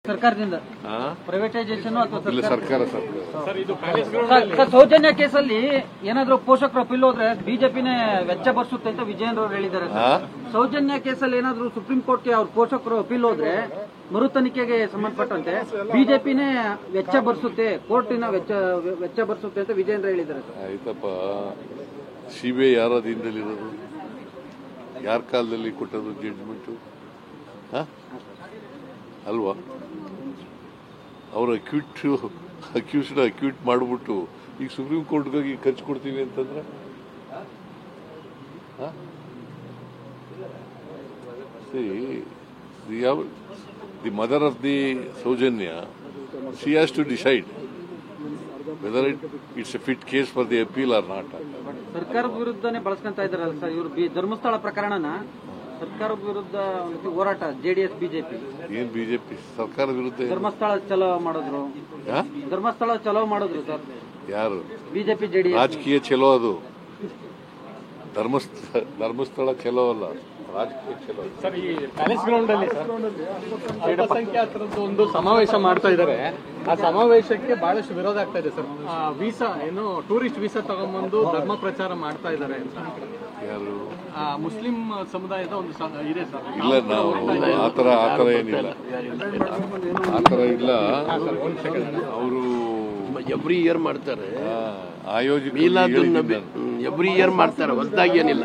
ಸರ್ಕಾರದಿಂದ ಪ್ರೈವೇಟೈಸೇಷನ್ ಅಥವಾ ಸರ್ಕಾರ ಸೌಜನ್ಯ ಕೇಸಲ್ಲಿ ಏನಾದ್ರು ಪೋಷಕರು ಅಪೀಲ್ ಹೋದ್ರೆ ಬಿಜೆಪಿನೇ ವೆಚ್ಚ ಭರಿಸುತ್ತೆ ಅಂತ ವಿಜಯೇಂದ್ರ ಅವರು ಹೇಳಿದ್ದಾರೆ. ಸೌಜನ್ಯ ಕೇಸಲ್ಲಿ ಏನಾದ್ರು ಸುಪ್ರೀಂ ಕೋರ್ಟ್ಗೆ ಅವ್ರ ಪೋಷಕರು ಅಪೀಲ್ ಹೋದ್ರೆ ಮರು ತನಿಖೆಗೆ ಸಂಬಂಧಪಟ್ಟಂತೆ ಬಿಜೆಪಿನೇ ವೆಚ್ಚ ಭರಿಸುತ್ತೆ, ಕೋರ್ಟಿನ ವೆಚ್ಚ ಭರಿಸುತ್ತೆ ಅಂತ ವಿಜಯೇಂದ್ರ ಹೇಳಿದ್ದಾರೆ. ಆಯ್ತಪ್ಪ, ಸಿಬಿಐ ಯಾರ ಅಧೀನದಲ್ಲಿರೋದು? ಯಾರ ಕಾಲದಲ್ಲಿ ಕೊಟ್ಟದ್ದು ಜಡ್ಜ್ಮೆಂಟು ಅಲ್ವಾ? ಅವರು ಅಕ್ಯೂಟ್ ಮಾಡಿಬಿಟ್ಟು ಈಗ ಸುಪ್ರೀಂ ಕೋರ್ಟ್ಗಾಗಿ ಖರ್ಚು ಕೊಡ್ತೀವಿ ಅಂತಂದ್ರೆ the mother of the Soujanya, she has to decide whether it's a fit case for the appeal or not. ಸರ್ಕಾರದ ವಿರುದ್ಧನೇ ಬಳಸ್ಕೊಂತ ಇದ್ದಾರಲ್ಲ ಸರ್ ಇವರು ಧರ್ಮಸ್ಥಳ ಪ್ರಕರಣನ. ಸರ್ಕಾರದ ವಿರುದ್ಧ ಹೋರಾಟ ಜೆಡಿಎಸ್ ಬಿಜೆಪಿ. ಏನ್ ಬಿಜೆಪಿ ಸರ್ಕಾರದ ವಿರುದ್ಧ? ಧರ್ಮಸ್ಥಳ ಚಲೋ ಮಾಡಿದ್ರು. ಧರ್ಮಸ್ಥಳ ಚಲೋ ಮಾಡಿದ್ರು ಸರ್ ಯಾರು? BJP JDS. ರಾಜಕೀಯ ಚಲೋ ಅದು, ಧರ್ಮಸ್ಥಳ ಚಲೋ ಅಲ್ಲ, ರಾಜಕೀಯ ಚಲೋ. ಸರ್, ಈ ಪ್ಯಾಲೇಸ್ ಗ್ರೌಂಡ್ ಅಲ್ಲಿ ಅಲ್ಪಸಂಖ್ಯಾತರದ್ದು ಒಂದು ಸಮಾವೇಶ ಮಾಡ್ತಾ ಇದ್ದಾರೆ. ಆ ಸಮಾವೇಶಕ್ಕೆ ಬಹಳಷ್ಟು ವಿರೋಧ ಆಗ್ತಾ ಇದೆ ಸರ್. ವೀಸಾ ಏನು ಟೂರಿಸ್ಟ್ ವೀಸಾ ತಗೊಂಡ್ಬಂದು ಧರ್ಮ ಪ್ರಚಾರ ಮಾಡ್ತಾ ಇದ್ದಾರೆ ಅಂತ ಯಾರು? ಮುಸ್ಲಿಂ ಸಮುದಾಯದ ಒಂದು ಇದೆ ಸರ್. ಇಲ್ಲ, ನಾವು ಆತರ ಏನಿಲ್ಲ, ಆತರ ಇಲ್ಲ. ಅವರು ಎವ್ರಿ ಇಯರ್ ಮಾಡ್ತಾರೆ, ಆಯೋಜಕ ಎವ್ರಿ ಇಯರ್ ಮಾಡ್ತಾರೆ, ಹೊಸದಾಗಿ ಏನಿಲ್ಲ.